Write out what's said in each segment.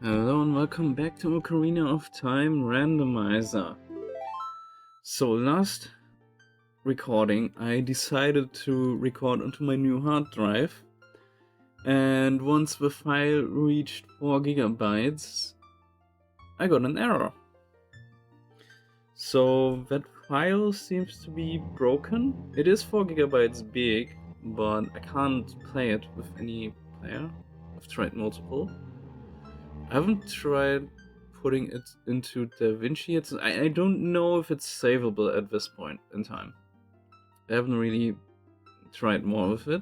Hello and welcome back to Ocarina of Time Randomizer. So last recording I decided to record onto my new hard drive, and once the file reached 4 gigabytes I got an error. So that file seems to be broken. It is 4 gigabytes big, but I can't play it with any player. I've tried multiple. I haven't tried putting it into DaVinci. I don't know if it's savable at this point in time. I haven't really tried more with it.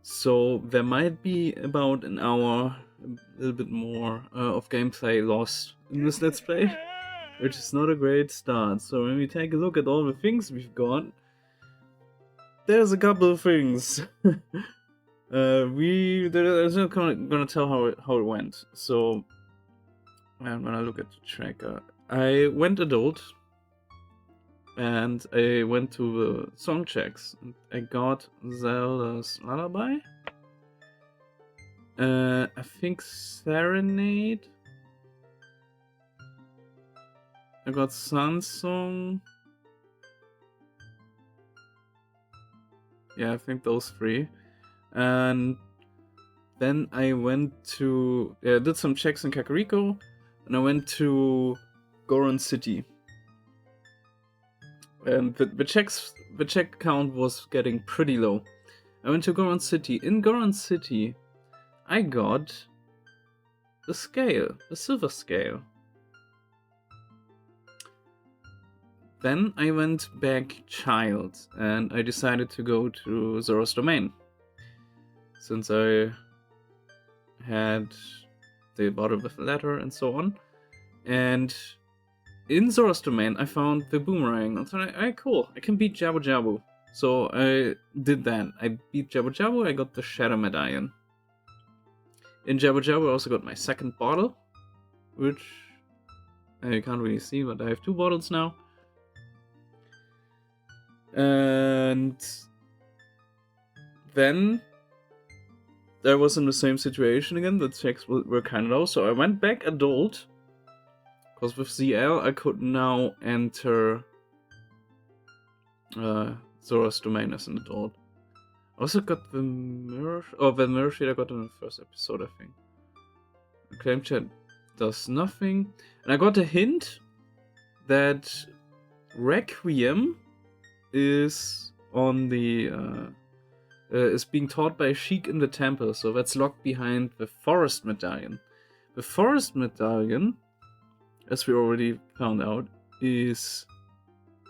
So there might be about an hour, a little bit more, of gameplay lost in this Let's Play, which is not a great start. So when we take a look at all the things we've got, there's a couple of things. There's not gonna tell how it went. So I'm gonna look at the tracker. I went adult, and I went to the song checks. And I got Zelda's Lullaby. I think Serenade. I got Sun Song. Yeah, I think those three. And then I went to did some checks in Kakariko, and I went to Goron City. And the check count was getting pretty low. I went to Goron City. In Goron City, I got the scale, the silver scale. Then I went back child, and I decided to go to Zora's Domain, since I had the bottle with the letter and so on. And in Zora's Domain, I found the boomerang. I thought, alright, cool, I can beat Jabu Jabu. So I did that. I beat Jabu Jabu, I got the Shadow Medallion. In Jabu Jabu, I also got my second bottle, which I can't really see, but I have 2 bottles now. And then I was in the same situation again. The checks were kind of low, so I went back adult, because with ZL I could now enter Zora's Domain as an adult. I also got the mirror. Oh, the mirror sheet I got in the first episode, I think. The claim chat does nothing, and I got a hint that Requiem is on the is being taught by Sheik in the temple, so that's locked behind the forest medallion. The forest medallion, as we already found out, is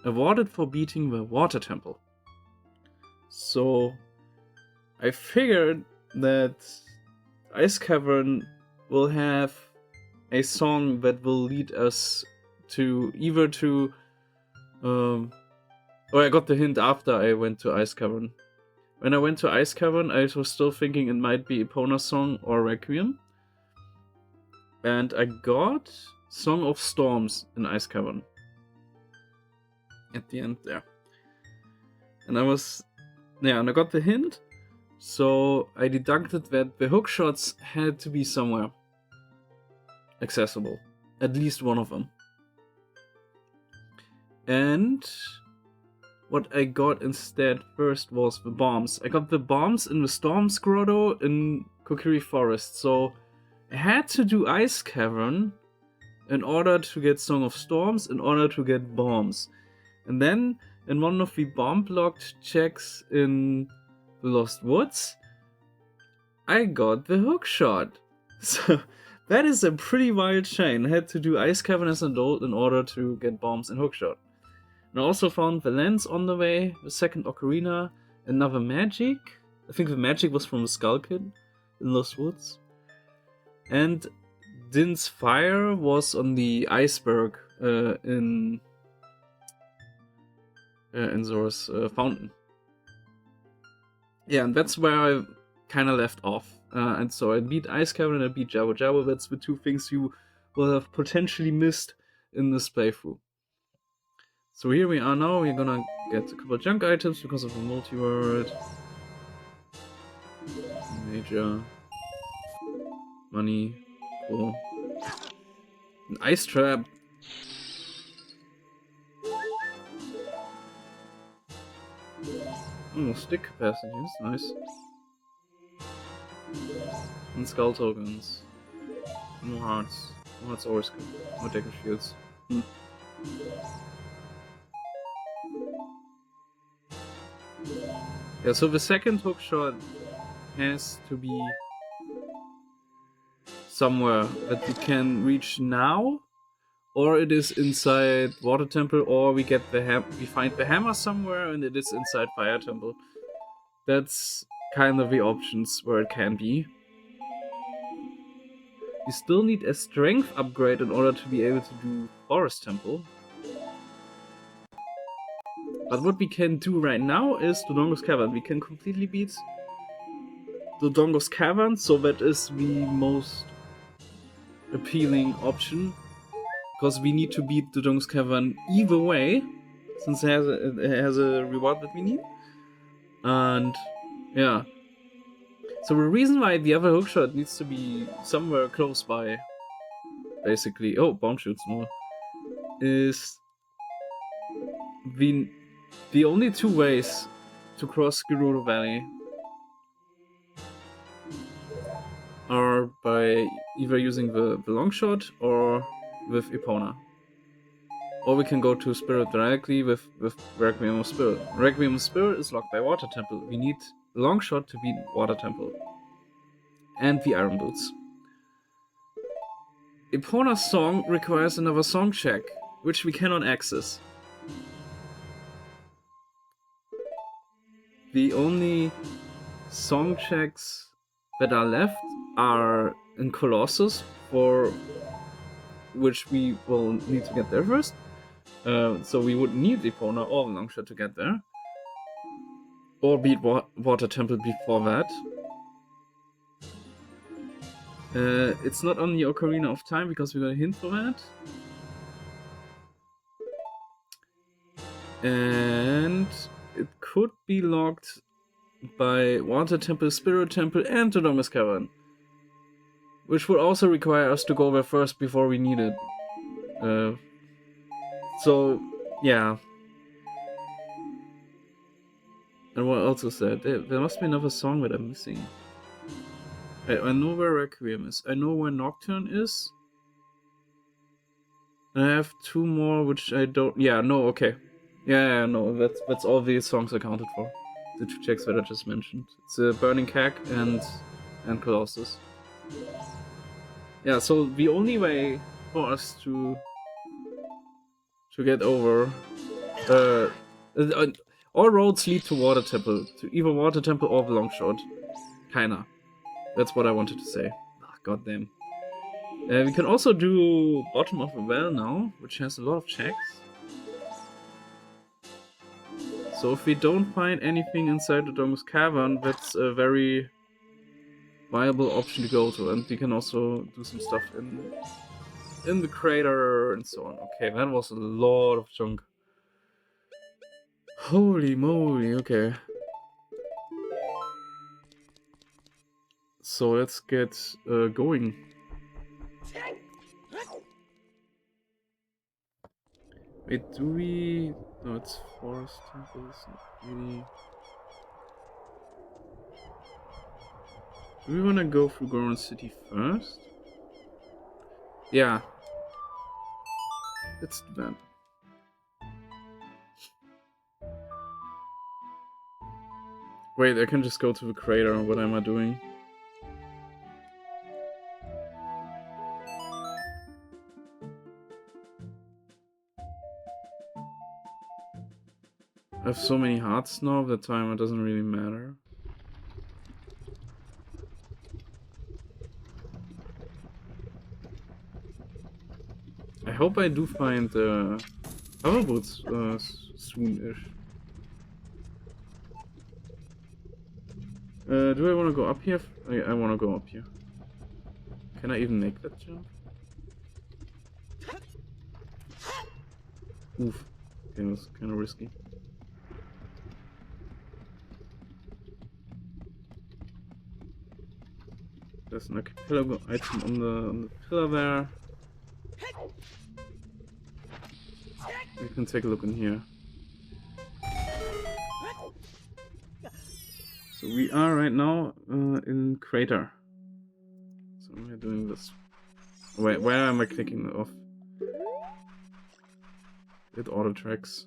awarded for beating the water temple. So I figured that Ice Cavern will have a song that will lead us to either to I got the hint after I went to Ice Cavern. When I went to Ice Cavern, I was still thinking it might be Epona's song or Requiem. And I got Song of Storms in Ice Cavern at the end there. And I got the hint, so I deducted that the hookshots had to be somewhere accessible. At least one of them. And what I got instead first was the bombs. I got the bombs in the Storm's Grotto in Kokiri Forest, so I had to do Ice Cavern in order to get Song of Storms, in order to get bombs. And then in one of the bomb-blocked checks in the Lost Woods, I got the hookshot. So that is a pretty wild chain. I had to do Ice Cavern as an adult in order to get bombs and hookshot. And I also found the lens on the way, the second ocarina, another magic. I think the magic was from the Skull Kid in Lost Woods. And Din's fire was on the iceberg in Zora's fountain. Yeah, and that's where I kind of left off. And so I beat Ice Cavern and I beat Jabu Jabu. That's the 2 things you will have potentially missed in this playthrough. So here we are now. We're gonna get a couple junk items because of the multi-world. Major. Money. Cool. An ice trap. Oh, stick capacity. That's nice. And skull tokens. No hearts. No hearts always good. No deck of shields. Yeah, so the second hookshot has to be somewhere that we can reach now, or it is inside Water Temple, or we get the we find the hammer somewhere and it is inside Fire Temple. That's kind of the options where it can be. We still need a strength upgrade in order to be able to do Forest Temple. But what we can do right now is Dodongo's Cavern. We can completely beat Dodongo's Cavern, so that is the most appealing option. Because we need to beat Dodongo's Cavern either way, since it has a reward that we need. And yeah. So the reason why the other hookshot needs to be somewhere close by, basically, oh, bomb shoots more, is the only two ways to cross Gerudo Valley are by either using the long shot or with Epona. Or we can go to Spirit directly with Requiem of Spirit. Requiem of Spirit is locked by Water Temple. We need the long shot to beat Water Temple. And the Iron Boots. Epona's song requires another song check, which we cannot access. The only song checks that are left are in Colossus, for which we will need to get there first. So we would need Epona or Longshot to get there. Or beat Water Temple before that. It's not on the Ocarina of Time because we got a hint for that. And it could be locked by Water Temple, Spirit Temple, and Dodongo's Cavern. Which would also require us to go there first before we need it. So, yeah. And what else is that? There must be another song that I'm missing. I know where Requiem is. I know where Nocturne is. And I have two more which I don't... Yeah, no, okay. Yeah, no, that's all the songs accounted for. The two checks that I just mentioned. It's Burning Cack and Colossus. Yeah, so the only way for us to get over... all roads lead to Water Temple. To either Water Temple or the Longshot. Kinda. That's what I wanted to say. Ah, goddamn. We can also do Bottom of the Well now, which has a lot of checks. So if we don't find anything inside the Dodongo's Cavern, that's a very viable option to go to. And we can also do some stuff in the crater and so on. Okay, that was a lot of junk. Holy moly, okay. So let's get going. Wait, do we... No, it's Forest Temple, it's not really... Do we want to go through Goron City first? Yeah. Let's do that. Wait, I can just go to the crater. What am I doing? I have so many hearts now, the timer doesn't really matter. I hope I do find Power Boots soon-ish. Do I want to go up here? I want to go up here. Can I even make that jump? Oof. Okay, that's kind of risky. There's an archipelago item on the pillar there. You can take a look in here. So we are right now in Crater. So we're doing this. Wait, where am I clicking off? It auto tracks.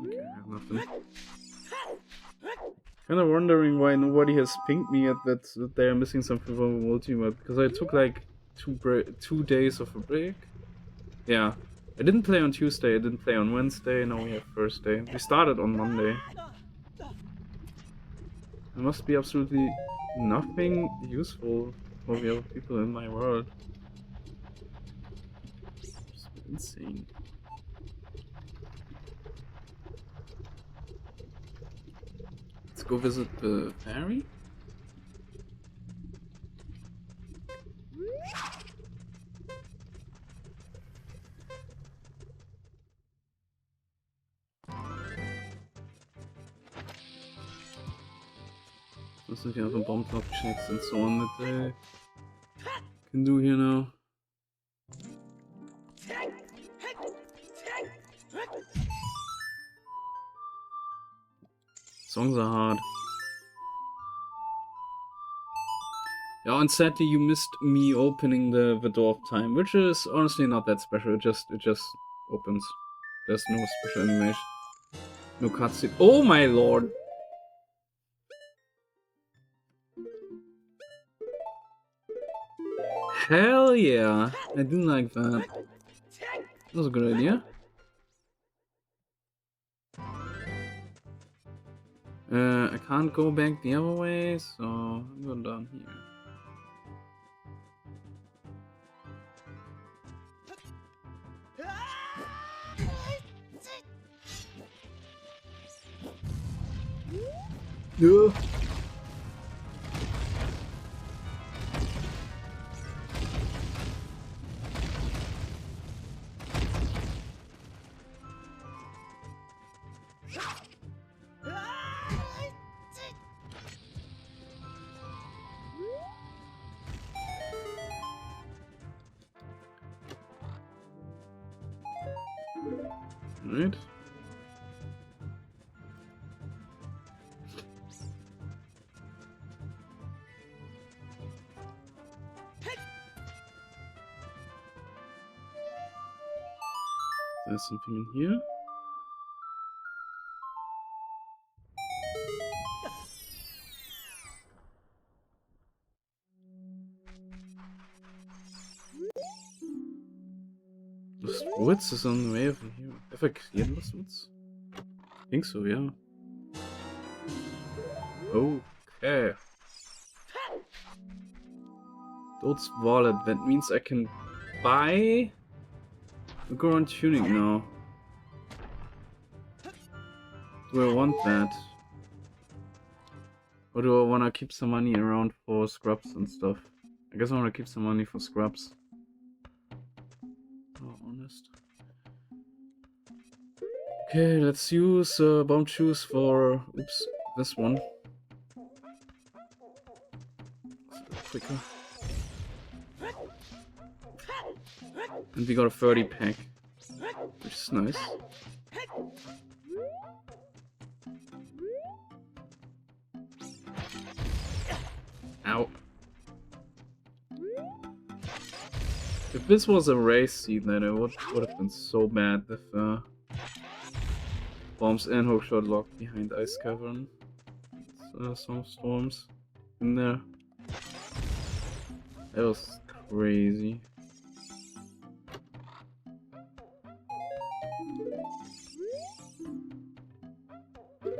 Okay, I have nothing. Kinda wondering why nobody has pinged me at that they are missing something from the multi-mode, because I took like 2 days of a break. Yeah. I didn't play on Tuesday, I didn't play on Wednesday, now we have Thursday. We started on Monday. There must be absolutely nothing useful for the other people in my world. It's insane. Let's go visit the ferry. Das sind die anderen Bomb-Drop-Checks and so on that I can do here now. Songs are hard. Yeah, and sadly you missed me opening the door of time, which is honestly not that special. It just opens. There's no special animation. No cutscene. Oh my lord! Hell yeah! I didn't like that. That was a good idea. I can't go back the other way, so I'm going down here. Yeah. Right. There's something in here. Lost Woods is on the way over here. Have I cleared Lost Woods? I think so, yeah. Okay. Dot's wallet. That means I can buy the Goron tunic now. Do I want that? Or do I want to keep some money around for scrubs and stuff? I guess I want to keep some money for scrubs. Oh, honest. Okay, let's use bomb shoes for... Oops, this one. Quicker. And we got a 30 pack, which is nice. Ow. If this was a race scene, then it would have been so bad if bombs and hookshot locked behind ice cavern. Some storms in there. That was crazy.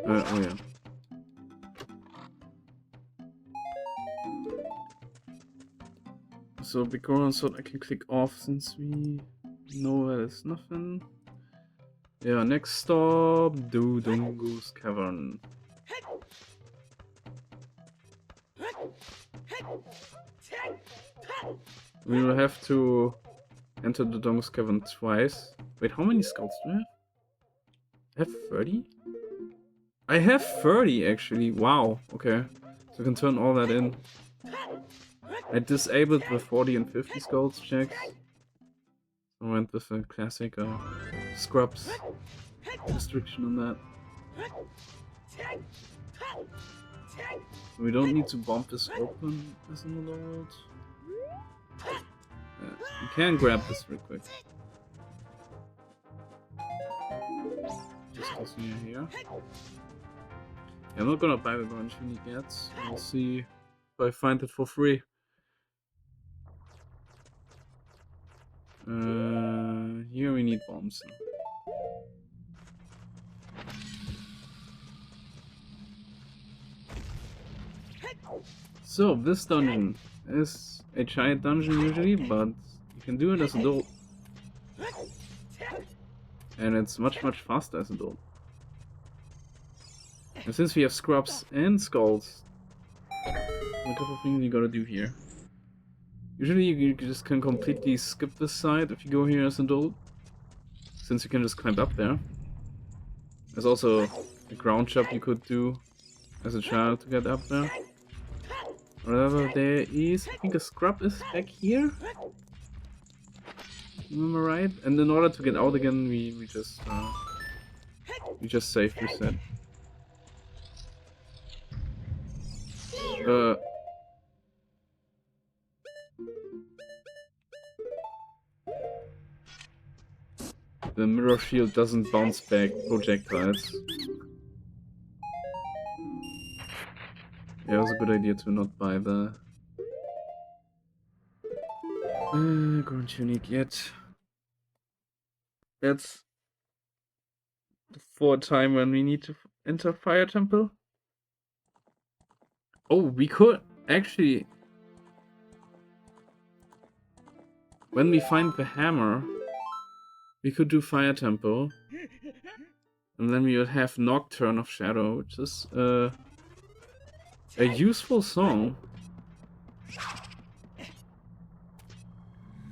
Oh yeah. So big Goron sword I can click off since we know there's nothing. Yeah, next stop, Dodongo's Cavern. We will have to enter the Dodongo's Cavern twice. Wait, how many scouts do I have? I have 30? I have 30 actually, wow, okay. So I can turn all that in. I disabled the 40 and 50 skulls checks. I went with a classic scrubs restriction on that. So we don't need to bump this open as in the world. You can grab this real quick. Just tossing it here. Yeah, I'm not gonna buy the orange unique yet. We'll see if I find it for free. Here we need bombs. So this dungeon is a giant dungeon usually, but you can do it as a adult. And it's much faster as a adult. And since we have scrubs and skulls, a couple of things you gotta do here. Usually you just can completely skip this side if you go here as an adult, since you can just climb up there. There's also a ground jump you could do as a child to get up there. Whatever there is, I think a scrub is back here. Remember right? And in order to get out again, we just save reset. The mirror shield doesn't bounce back projectiles. Yeah, it was a good idea to not buy the Grand Unique yet. That's for a time when we need to enter Fire Temple. Oh, we could actually, when we find the hammer, we could do Fire Temple, and then we would have Nocturne of Shadow, which is a useful song.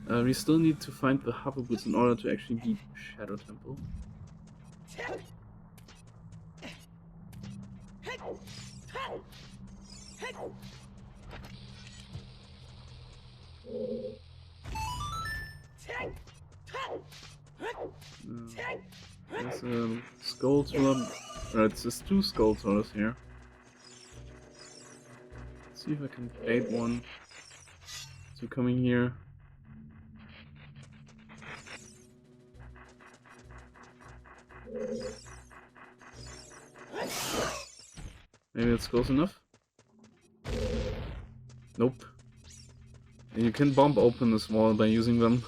We still need to find the hover boots in order to actually beat Shadow Temple. There's a skull sword. It's just 2 skull swords here. Let's see if I can bait one to coming here. Maybe that's close enough. Nope. And you can bomb open this wall by using them.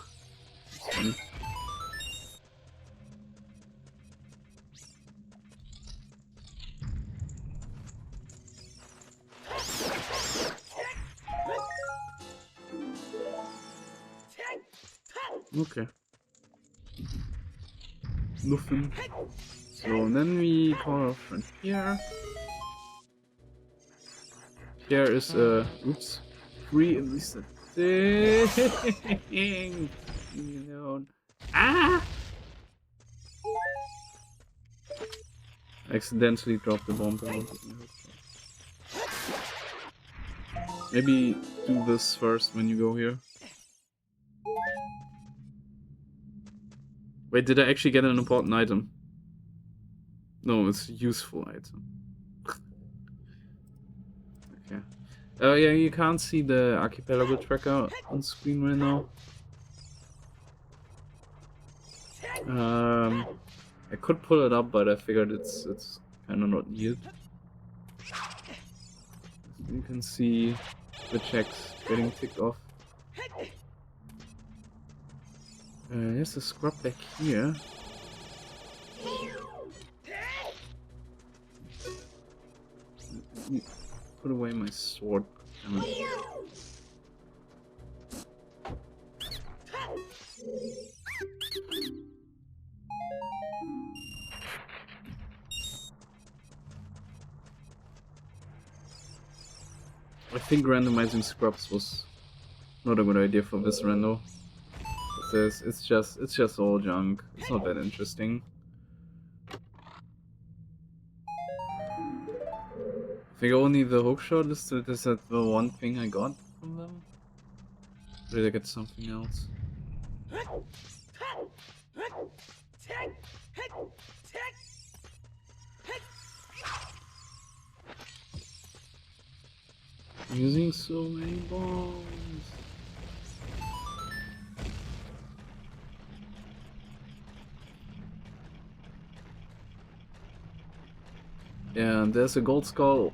Okay. Nothing. So then we call our friend here. Here is oops, free in this thing. Ah! Accidentally dropped the bomb. Maybe do this first when you go here. Wait, did I actually get an important item? No, it's a useful item. Okay. Yeah, you can't see the archipelago tracker on screen right now. I could pull it up, but I figured it's kind of not needed. You can see the checks getting ticked off. There's a scrub back here. Let me put away my sword. I think randomizing scrubs was not a good idea for this rando. It's just all junk. It's not that interesting. I think only the hookshot is that the one thing I got from them? Or did I get something else? Using so many bombs. Yeah, and there's a gold skull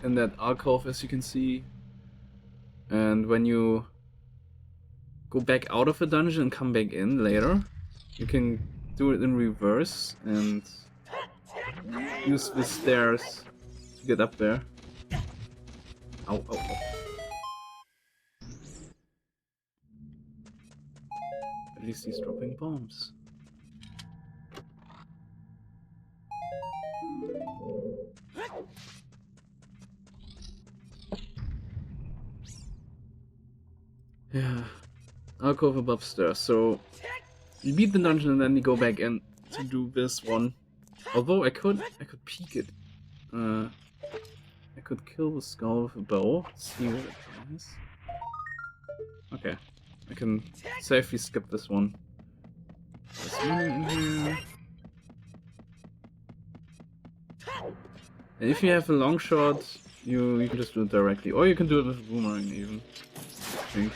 in that alcove, as you can see. And when you go back out of a dungeon and come back in later, you can do it in reverse and use the stairs to get up there. Ow, ow, ow. At least he's dropping bombs. Yeah, alcove above stairs. So you beat the dungeon and then you go back in to do this one. Although I could peek it. I could kill the skull with a bow. See what it does. Okay, I can safely skip this one. There's money in here. And if you have a long shot, you can just do it directly, or you can do it with a boomerang even. I think.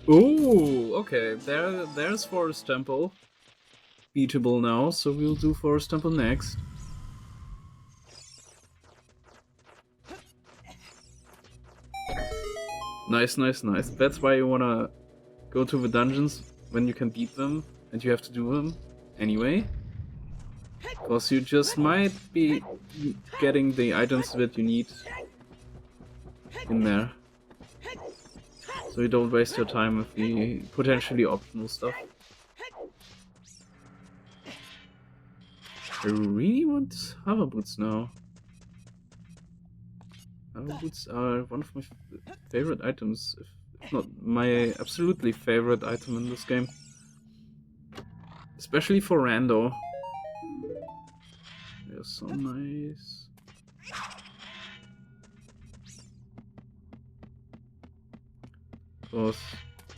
Ooh, okay. There's Forest Temple. Beatable now, so we'll do Forest Temple next. Nice, nice, nice. That's why you wanna go to the dungeons when you can beat them and you have to do them anyway. Because you just might be getting the items that you need in there. So you don't waste your time with the potentially optional stuff. I really want hover boots now. Hover boots are one of my favorite items, if not my absolutely favorite item in this game. Especially for Rando. They're so nice. Because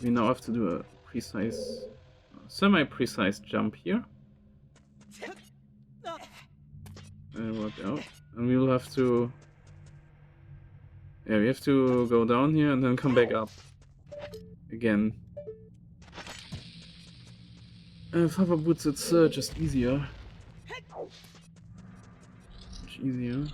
we now have to do a precise, semi-precise jump here. And work out. And we'll have to... Yeah, we have to go down here and then come back up. Again. And with hover boots it's just easier. Much easier.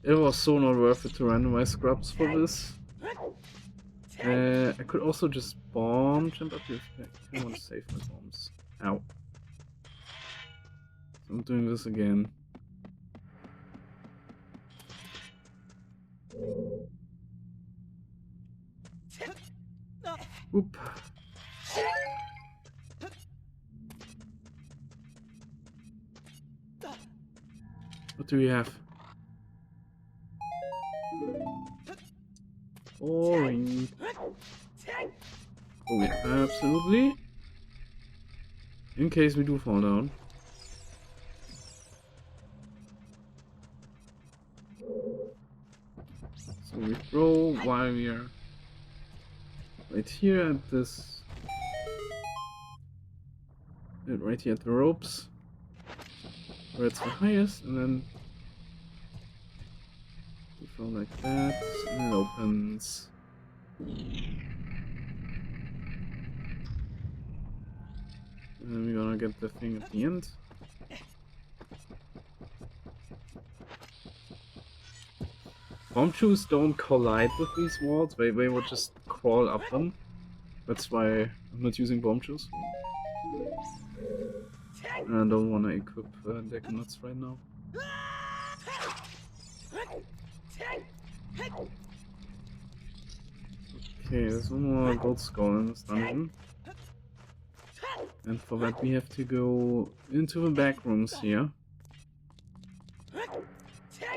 It was so not worth it to randomize scrubs for this. I could also just bomb jump up here. I want to save my bombs. Ow. So I'm doing this again. Oop. What do we have? Boring. Oh yeah, absolutely. In case we do fall down. So we throw while we are right here at this. Right here at the ropes. Where it's the highest, and then we throw like that, and it opens. And then we're gonna get the thing at the end. Bomb shoes don't collide with these walls, they will just crawl up them. That's why I'm not using bomb shoes. And I don't want to equip deck nuts right now. Okay, there's one more gold skull in this dungeon. And for that we have to go into the back rooms here.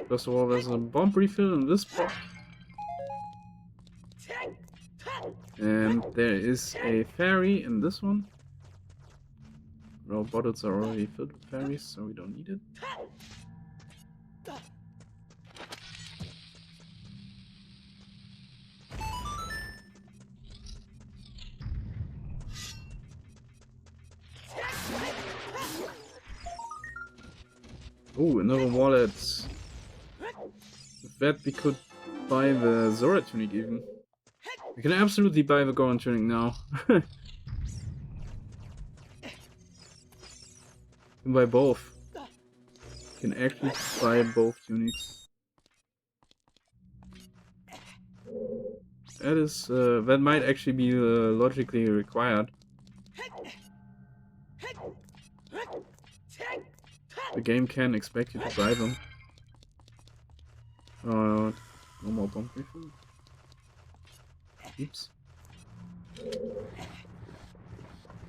First of all, there's a bomb refill in this pot. And there is a fairy in this one. Our bottles are already filled with fairies, so we don't need it. Oh, another wallet. With that we could buy the Zora tunic even. We can absolutely buy the Goron tunic now. We can buy both. We can actually buy both tunics. That is, that might actually be logically required. The game can expect you to buy them. No more bomb refill. Oops.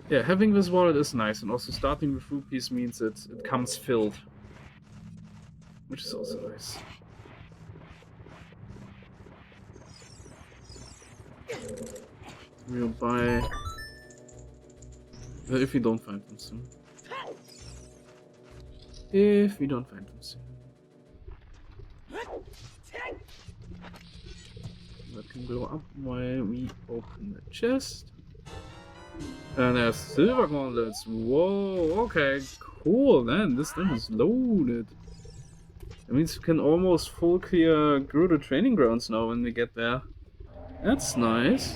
Yeah, having this wallet is nice, and also starting with rupees means it comes filled. Which is also nice. We'll buy... if we don't find them soon. If we don't find them soon. That can blow up while we open the chest. And there's silver gauntlets. Whoa, okay, cool, man. This thing is loaded. That means we can almost full clear Gerudo training grounds now when we get there. That's nice.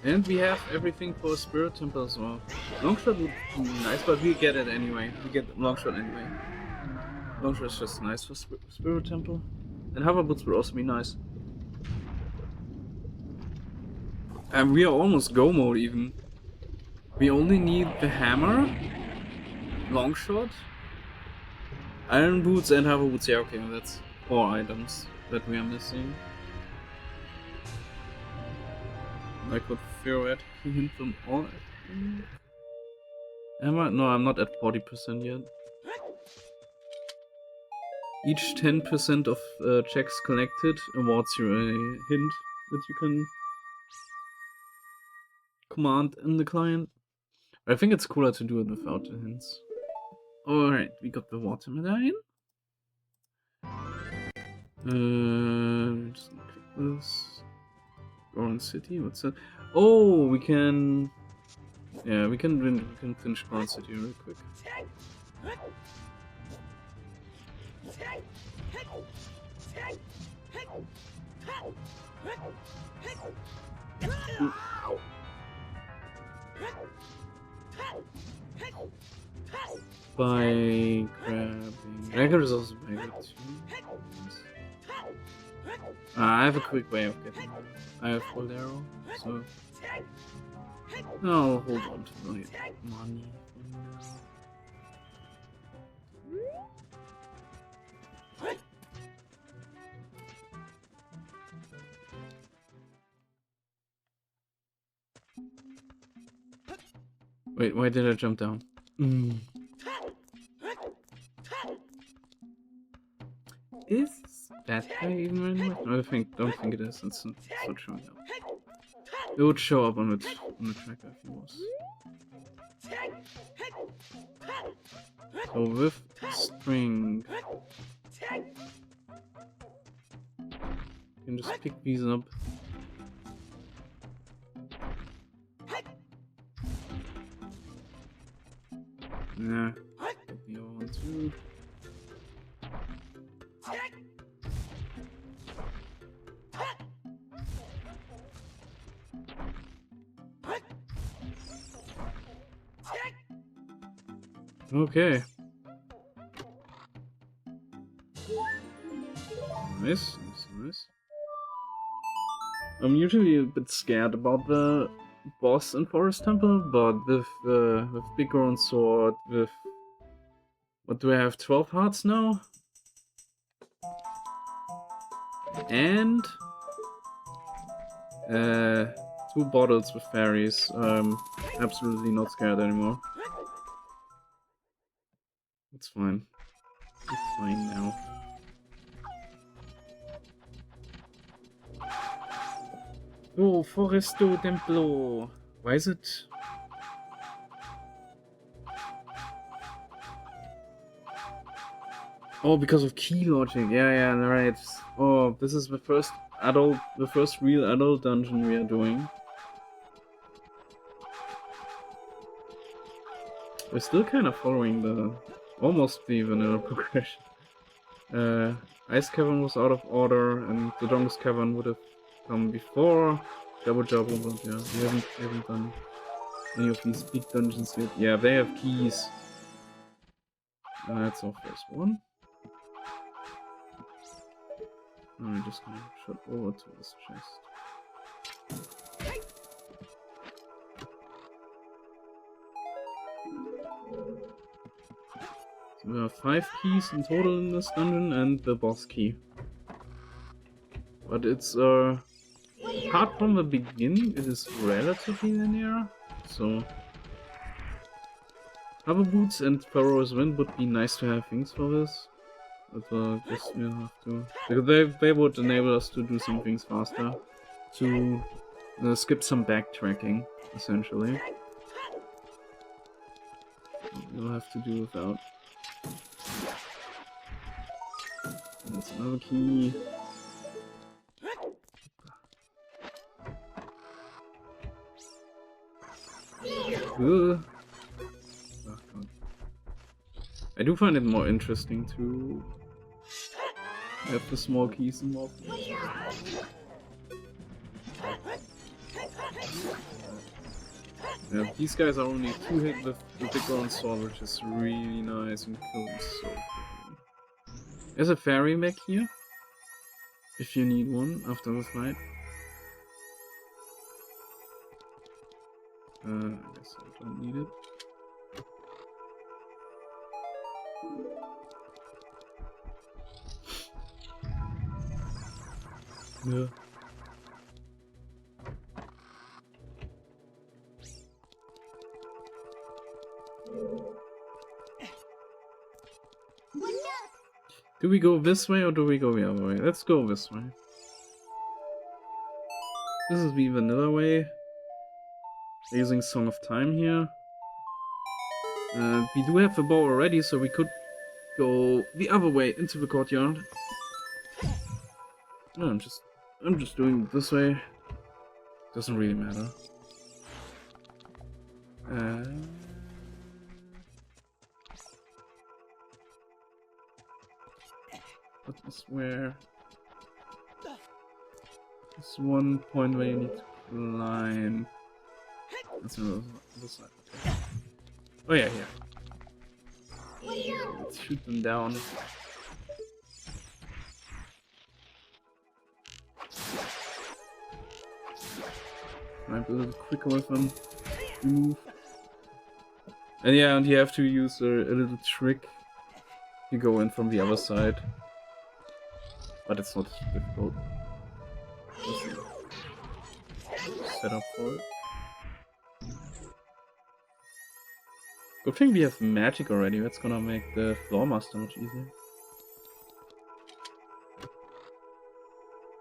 And we have everything for Spirit Temple as well. Longshot would be nice, but we get it anyway. We get Longshot anyway. Longshot is just nice for Spirit Temple. And Hover Boots would also be nice. And we are almost go mode even. We only need the hammer, Longshot, Iron Boots and Hover Boots. Yeah, okay, that's 4 items that we are missing. I could theoretically hint them all. Am I? No, I'm not at 40% yet. Each 10% of checks collected awards you a hint that you can command in the client. I think it's cooler to do it without the hints. Alright, we got the water medallion. Just click this. Goron City, what's that? Oh, we can... Yeah, we can finish Goron City real quick. By grabbing... Dagger is also by good too. I have a quick way of getting it. I have full arrow, so I'll hold on to my money. Wait, why did I jump down? Is that guy even randomized? No, don't think it is. It's not showing up. It would show up on the tracker if he was. So with string, you can just pick these up. Yeah, the other one too. Okay. Nice, nice, nice. I'm usually a bit scared about the boss in Forest Temple, but with Bighorn Sword, with... What do I have, 12 hearts now? And... 2 bottles with fairies. Absolutely not scared anymore. It's fine. It's fine now. Oh, Foresto Templo. Why is it? Oh, because of key logic. Yeah, right. Oh, this is the first real adult dungeon we are doing. We're still kind of following the almost the vanilla progression. Ice Cavern was out of order, and the Dongus Cavern would have come before. Double, but yeah, we haven't done any of these big dungeons yet. Yeah, they have keys. That's our first one. I'm just gonna shut over to this chest. So there are 5 keys in total in this dungeon and the boss key. But it's apart from the beginning, it is relatively linear. So Hover Boots and Pharaoh's Wind would be nice to have things for this. But I guess we'll have to, because they would enable us to do some things faster. To skip some backtracking, essentially. We'll have to do without. That's another key. Oh, God. I do find it more interesting to have the small keys involved. Yeah, these guys are only 2 hit with the Bighorn Sword, which is really nice and kills so quickly. There's a fairy back here, if you need one after the fight. I guess I don't need it. Yeah. Do we go this way or do we go the other way? Let's go this way. This is the vanilla way. We're using Song of Time here. We do have the bow already, so we could go the other way into the courtyard. No, I'm just doing it this way. Doesn't really matter. But is where there's one point where you need to climb. That's on the side. Okay. Oh yeah, here. Let's shoot them down. Might be a little quicker with them. Move. And yeah, and you have to use a little trick. You go in from the other side. But it's not difficult. Just set up for it. Good thing we have magic already, that's gonna make the floor master much easier.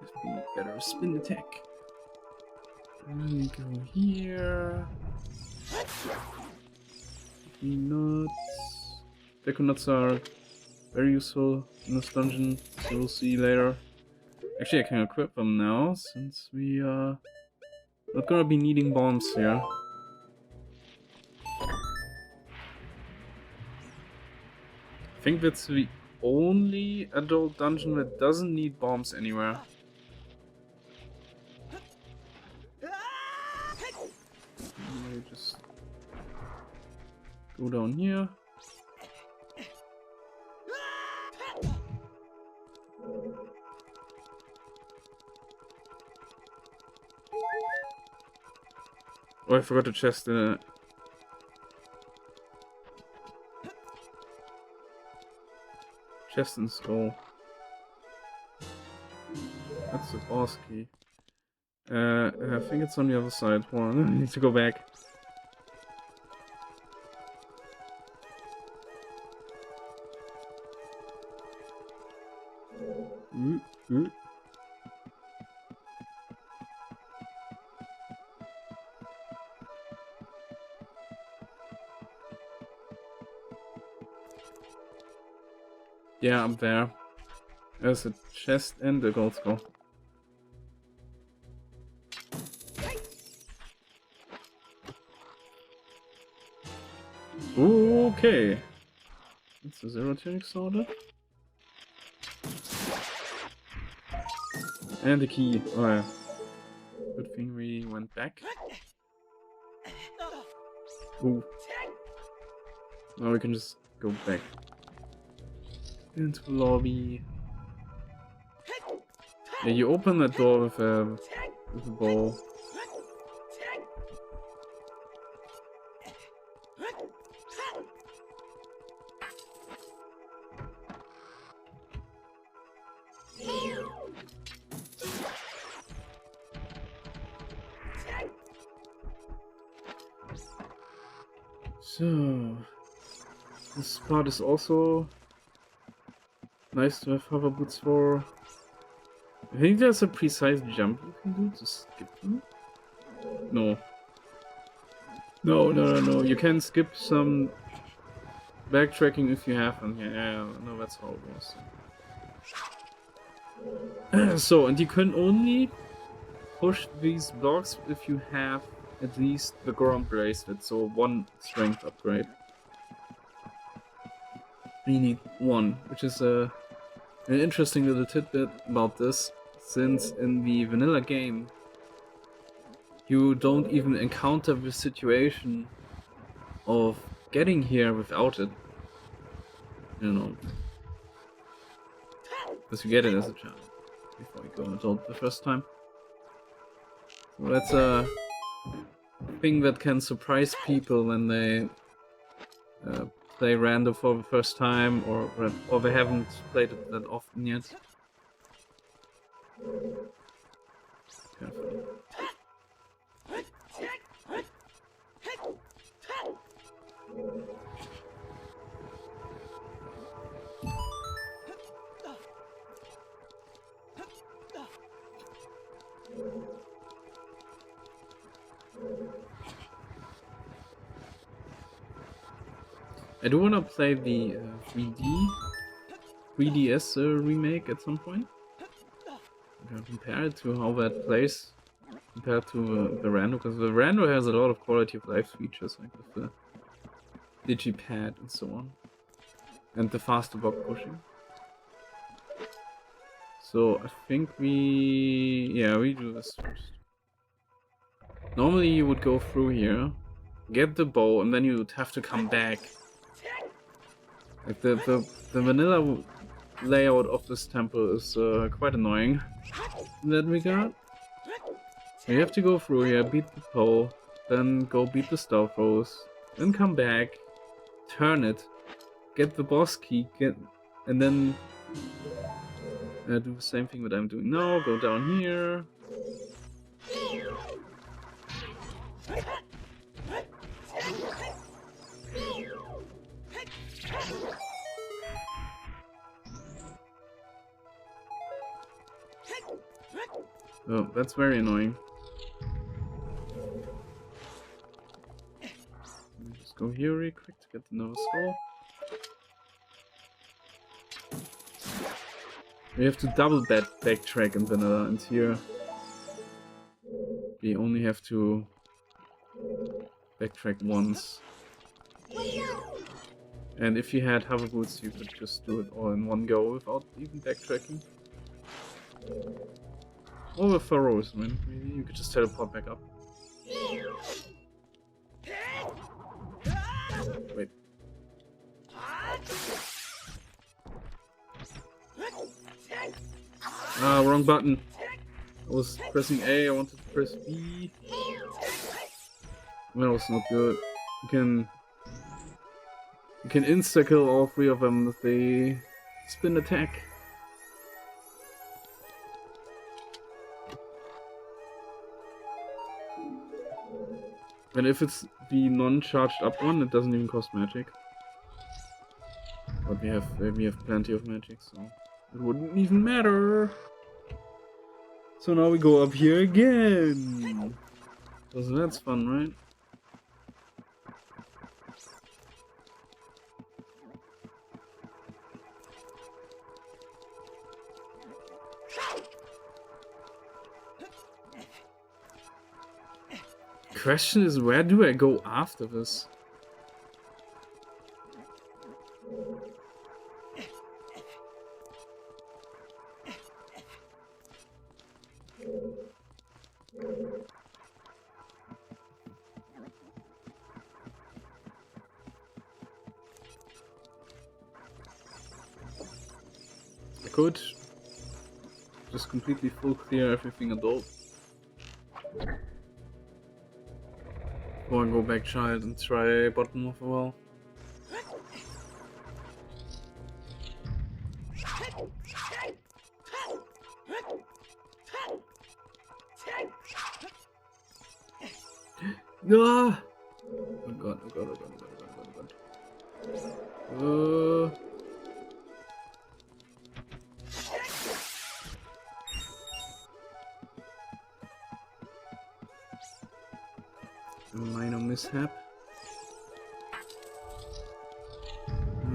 Let's be better spin attack. And we go here. Nuts. Deku nuts are very useful in this dungeon, so we'll see later. Actually, I can equip them now, since we are not gonna be needing bombs here. I think that's the only adult dungeon that doesn't need bombs anywhere. Just go down here. Oh, I forgot the chest in it. Chest and skull. That's the boss key. I think it's on the other side. Hold on, I need to go back. Yeah, I'm there. There's a chest and a gold skull. Okay. It's a zero tunic sorted. And the key. Oh yeah. Good thing we went back. Ooh. Now we can just go back into the lobby. Yeah, you open that door with a ball. So, this spot is also nice to have hover boots for. I think there's a precise jump you can do to skip them. No. No. You can skip some backtracking if you have them. Yeah, no, that's how it was. So, and you can only push these blocks if you have at least the Goron bracelet, so 1 strength upgrade. You need 1, which is an interesting little tidbit about this, since in the vanilla game you don't even encounter the situation of getting here without it. You know. Because you get it as a child before you go adult the first time. So that's a thing that can surprise people when they play Rando for the first time, or they haven't played it that often yet. Careful. I do want to play the 3DS remake at some point. Compare it to how that plays compared to the Rando, because the Rando has a lot of quality of life features, like with the digipad and so on, and the faster block pushing. So I think we do this first. Normally you would go through here, get the bow, and then you would have to come back. Like the vanilla layout of this temple is quite annoying in that regard. You have to go through here, beat the pole, then go beat the Starfroze, then come back, turn it, get the boss key, and then do the same thing that I'm doing now, go down here. Oh, that's very annoying. Let me just go here real quick to get the Nova Skull. We have to double backtrack in vanilla, and here we only have to backtrack once. And if you had hover boots, you could just do it all in one go without even backtracking. Or with furrows, man. Maybe you could just teleport back up. Wait. Ah, wrong button. I was pressing A, I wanted to press B. Well, it's not good. You can insta-kill all 3 of them if they spin attack. And if it's the non-charged up one, it doesn't even cost magic. But we have plenty of magic, so it wouldn't even matter. So now we go up here again. So that's fun, right? Question is, where do I go after this? I could just completely full clear everything adult. Or go back child and try bottom of a well. No! Oh god, oh god, oh god, oh god, oh god, oh god. A minor mishap.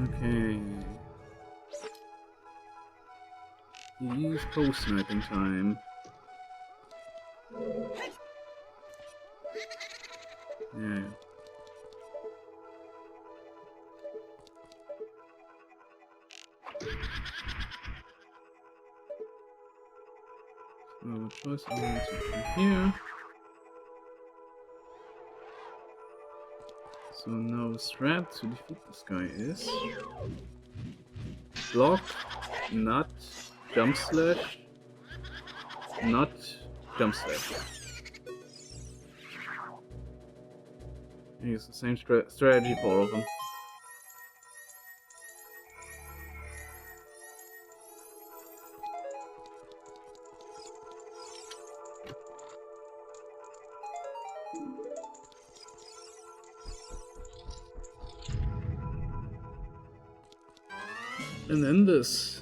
Okay. Use post sniping time. Yeah. So choice I'm going to from here. So now the threat to defeat this guy is block, not jump slash, not jump slash. Use the same strategy for all of them. And then this.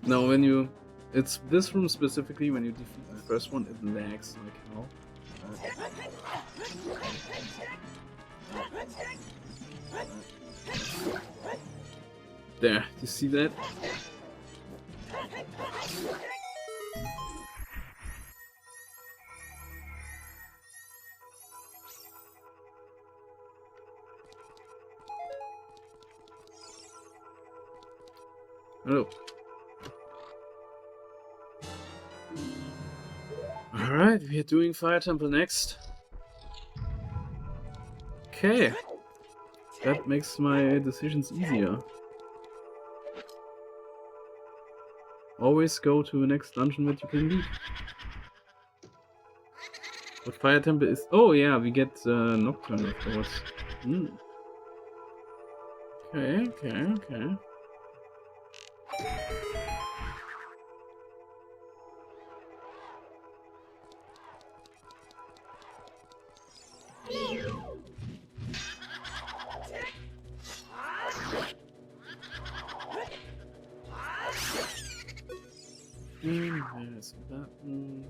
Now when you... It's this room specifically, when you defeat the first one, it lags like hell. There, you see that? Hello. Alright, we are doing Fire Temple next. Okay. That makes my decisions easier. Always go to the next dungeon that you can beat. What Fire Temple is... Oh yeah, we get Nocturne afterwards. Okay, okay, okay. There's that one.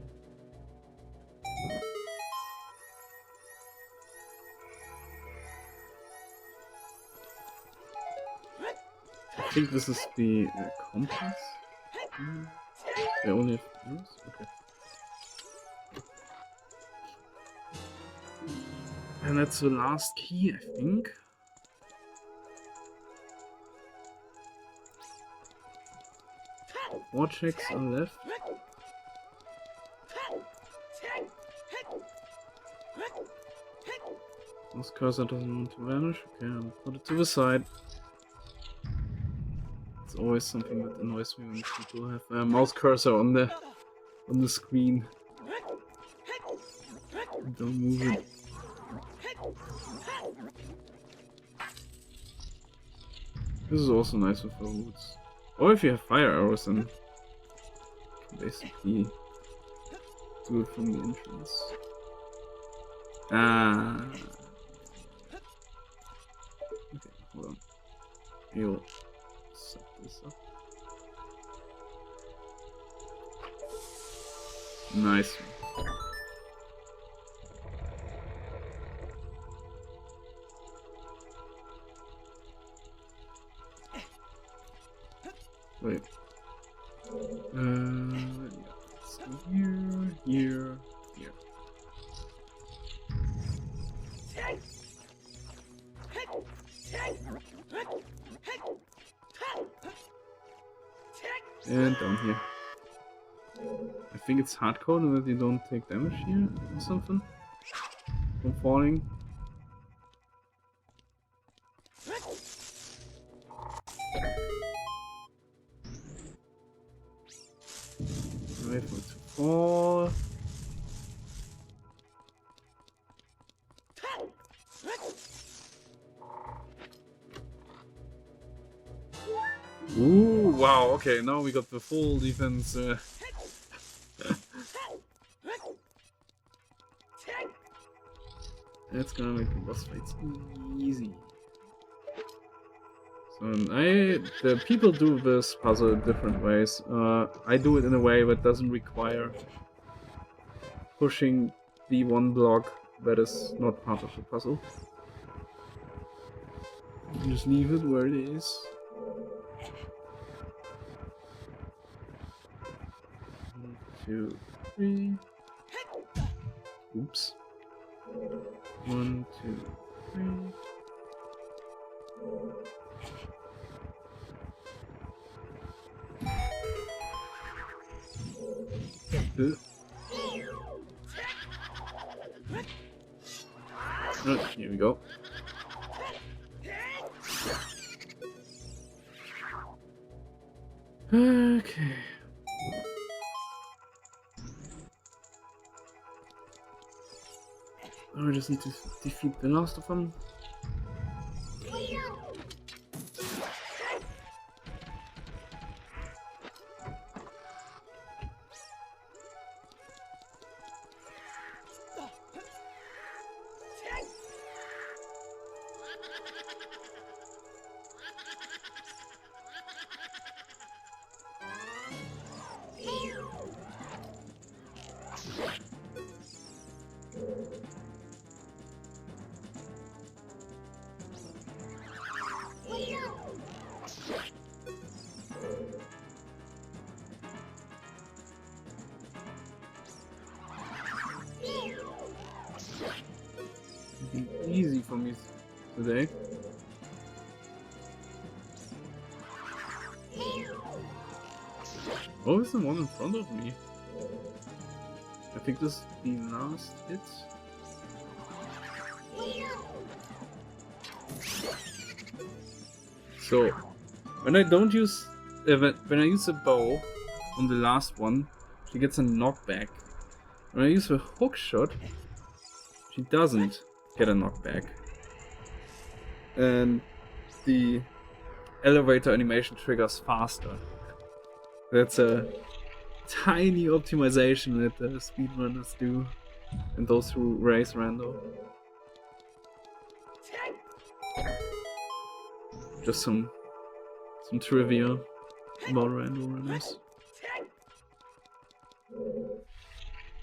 I think this is the compass. They only have arrows? Okay. And that's the last key, I think. Four checks are left. This cursor doesn't want to vanish. Okay, I'll put it to the side. It's always something that annoys me when people have a mouse cursor on the screen. Don't move it. This is also nice with the roots. Or if you have fire arrows, then you can basically do it from the entrance. Ah. Okay, hold on. You'll set this up. Nice. Wait. Yeah, let's go here, here, here. And down here. I think it's hardcoded that you don't take damage here or something from falling. Wait for it to fall. Ooh, wow, okay, now we got the full defense. That's gonna make the boss fights easy. So the people do this puzzle in different ways. I do it in a way that doesn't require pushing the one block that is not part of the puzzle. You just leave it where it is. 1, 2, 3. Oops. 1, 2, 3. Oh, here we go. Okay. Oh, I just need to defeat the last of them. Easy for me today. Oh, is the one in front of me? I think this is the last hit. So, when I don't use, when I use a bow on the last one, she gets a knockback. When I use a hook shot, she doesn't get a knockback. And the elevator animation triggers faster. That's a tiny optimization that the speedrunners do, and those who race Rando. Just some trivia about Rando runners.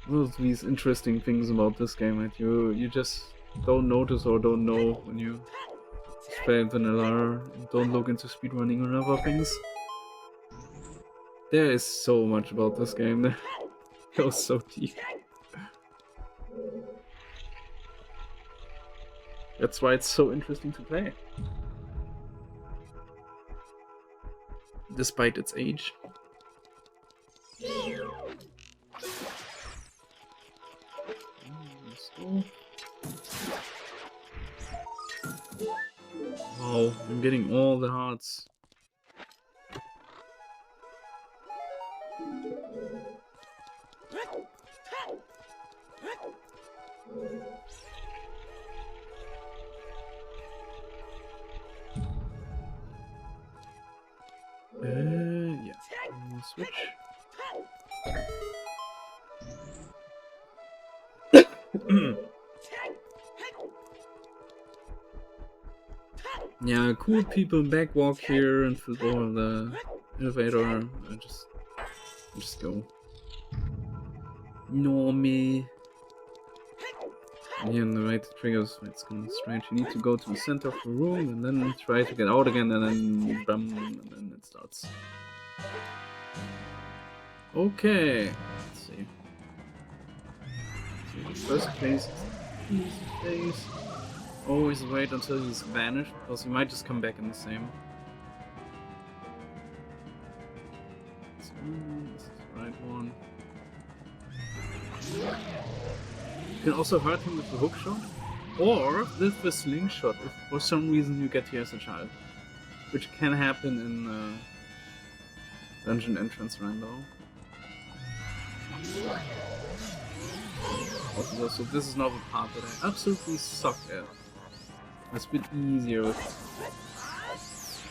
One of these interesting things about this game that you just don't notice or don't know when you play vanilla and don't look into speedrunning or other things. There is so much about this game that goes so deep. That's why it's so interesting to play. Despite its age. Let's go. Wow, I'm getting all the hearts. switch. Yeah, cool people backwalk here and flip over the elevator. Just go. Normie. Yeah, and the way the triggers, it's kind of strange. You need to go to the center of the room and then try to get out again, and then bam, and then it starts. Okay, let's see. So the first phase is the easy phase. Always wait until he's vanished, because he might just come back in the same. This is the right one. You can also hurt him with the hook shot, or with the slingshot if for some reason you get here as a child. Which can happen in dungeon entrance Rando. Also, this is not the part that I absolutely suck at. It's a bit easier with...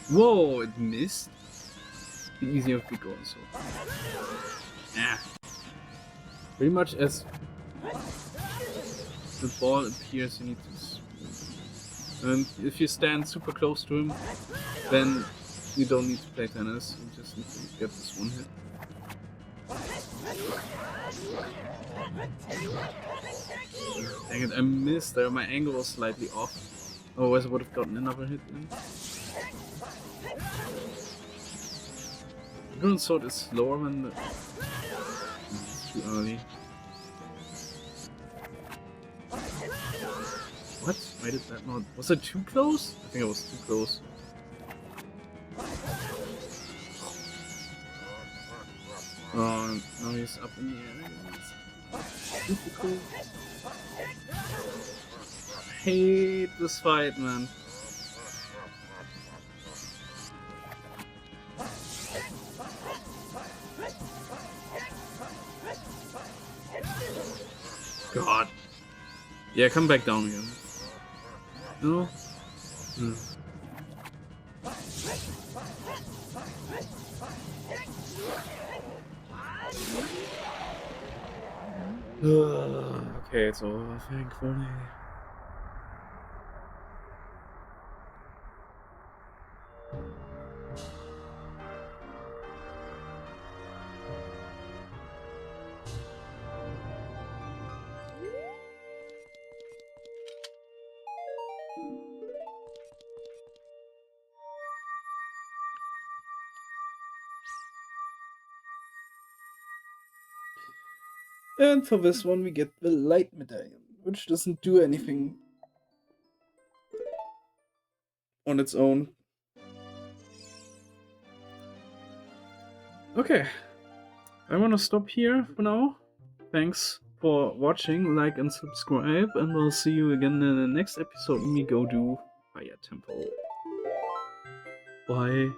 Whoa, it missed? It's a bit easier with big going, so... Yeah. Pretty much as the ball appears, you need to swing. And if you stand super close to him, then you don't need to play tennis, you just need to get this one hit. Dang it, I missed there, my angle was slightly off. Otherwise I would have gotten another hit in. The Golden Sword is slower than the... It's too early. What? Why did that not... Was it too close? I think it was too close. Oh, now he's up in the air. It's difficult. I hate this fight, man. God. Yeah, come back down again. No? Okay, it's over, thankfully. And for this one we get the light medallion, which doesn't do anything on its own. Okay, I want to stop here for now. Thanks for watching, like and subscribe, and we'll see you again in the next episode when we go do Fire Temple. Bye.